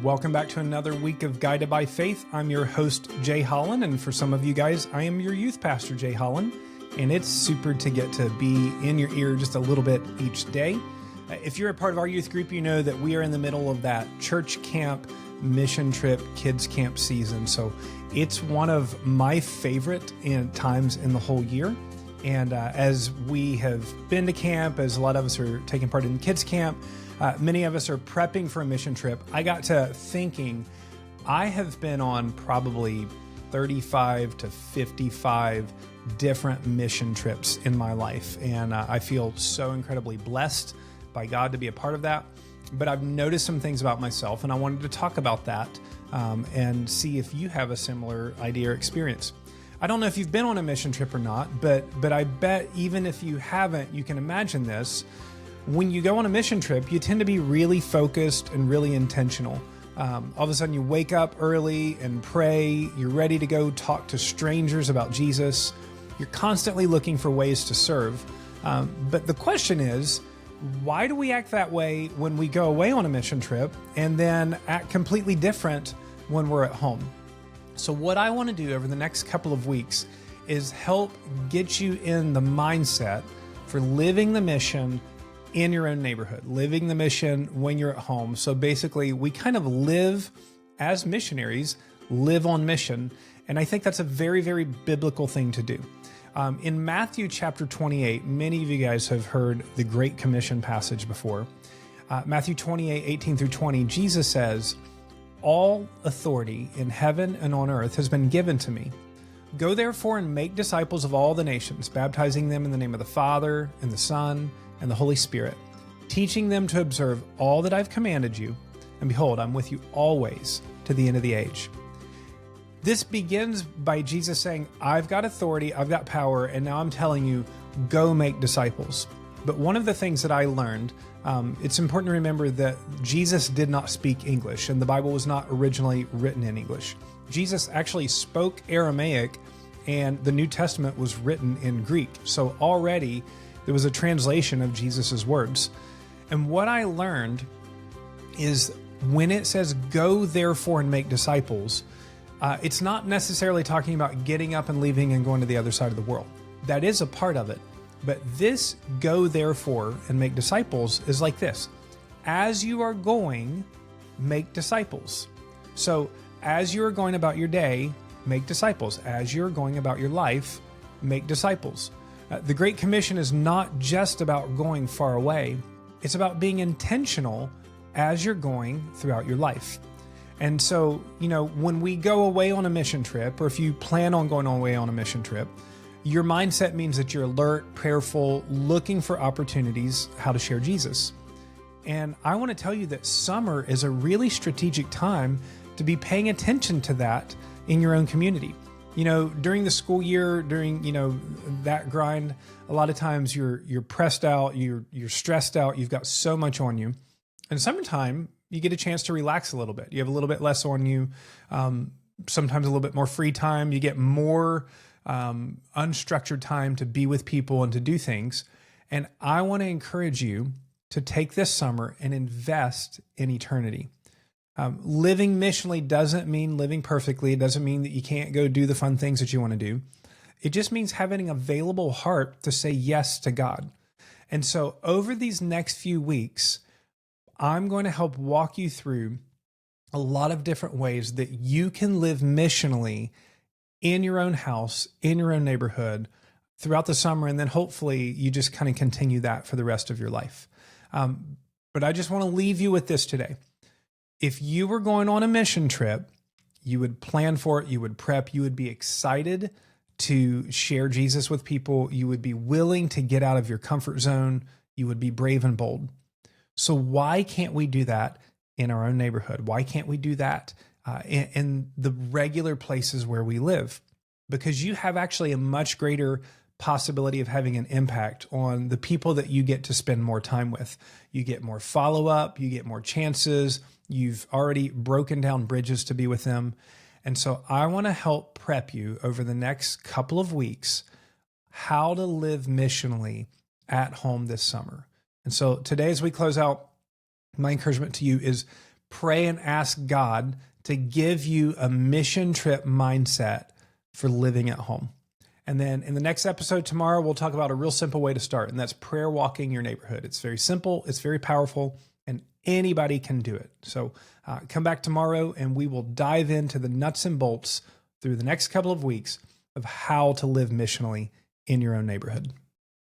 Welcome back to another week of Guided by Faith. I'm your host, Jay Holland, and for some of you guys, I am your youth pastor, Jay Holland, and it's super to get to be in your ear just a little bit each day. If you're a part of our youth group, you know that we are in the middle of that church camp, mission trip, kids camp season, so it's one of my favorite times in the whole year. And as we have been to camp, as a lot of us are taking part in kids camp, many of us are prepping for a mission trip. I got to thinking, I have been on probably 35 to 55 different mission trips in my life. And I feel so incredibly blessed by God to be a part of that. But I've noticed some things about myself, and I wanted to talk about that and see if you have a similar idea or experience. I don't know if you've been on a mission trip or not, but I bet even if you haven't, you can imagine this. When you go on a mission trip, you tend to be really focused and really intentional. All of a sudden you wake up early and pray. You're ready to go talk to strangers about Jesus. You're constantly looking for ways to serve. But the question is, why do we act that way when we go away on a mission trip and then act completely different when we're at home? So what I want to do over the next couple of weeks is help get you in the mindset for living the mission in your own neighborhood, living the mission when you're at home. So basically, we kind of live as missionaries, live on mission. And I think that's a very, very biblical thing to do. In Matthew chapter 28, many of you guys have heard the Great Commission passage before. Matthew 28, 18 through 20, Jesus says, "All authority in heaven and on earth has been given to me. Go therefore and make disciples of all the nations, baptizing them in the name of the Father and the Son and the Holy Spirit, teaching them to observe all that I've commanded you. And behold, I'm with you always to the end of the age." This begins by Jesus saying, I've got authority, I've got power, and now I'm telling you, go make disciples. But one of the things that I learned, it's important to remember that Jesus did not speak English, and the Bible was not originally written in English. Jesus actually spoke Aramaic, and the New Testament was written in Greek. So already there was a translation of Jesus's words. And what I learned is when it says, go therefore and make disciples, it's not necessarily talking about getting up and leaving and going to the other side of the world. That is a part of it. But this go therefore and make disciples is like this. As you are going, make disciples. So as you are going about your day, make disciples. As you're going about your life, make disciples. The Great Commission is not just about going far away. It's about being intentional as you're going throughout your life. And so, when we go away on a mission trip, or if you plan on going away on a mission trip, your mindset means that you're alert, prayerful, looking for opportunities how to share Jesus. And I want to tell you that summer is a really strategic time to be paying attention to that in your own community. During the school year, during, that grind, a lot of times you're pressed out, you're stressed out, you've got so much on you. And summertime, you get a chance to relax a little bit. You have a little bit less on you, sometimes a little bit more free time. You get more unstructured time to be with people and to do things. And I want to encourage you to take this summer and invest in eternity. Living missionally doesn't mean living perfectly. It doesn't mean that you can't go do the fun things that you want to do. It just means having an available heart to say yes to God. And so over these next few weeks, I'm going to help walk you through a lot of different ways that you can live missionally in your own house, in your own neighborhood throughout the summer. And then hopefully you just kind of continue that for the rest of your life. But I just want to leave you with this today. If you were going on a mission trip, you would plan for it, you would prep, you would be excited to share Jesus with people, you would be willing to get out of your comfort zone, you would be brave and bold. So why can't we do that in our own neighborhood? Why can't we do that in the regular places where we live? Because you have actually a much greater possibility of having an impact on the people that you get to spend more time with. You get more follow-up, you get more chances, you've already broken down bridges to be with them. And so I want to help prep you over the next couple of weeks how to live missionally at home this summer. And so today, as we close out, my encouragement to you is pray and ask God to give you a mission trip mindset for living at home. And then in the next episode tomorrow, we'll talk about a real simple way to start, and that's prayer walking your neighborhood. It's very simple, it's very powerful, and anybody can do it. So come back tomorrow and we will dive into the nuts and bolts through the next couple of weeks of how to live missionally in your own neighborhood.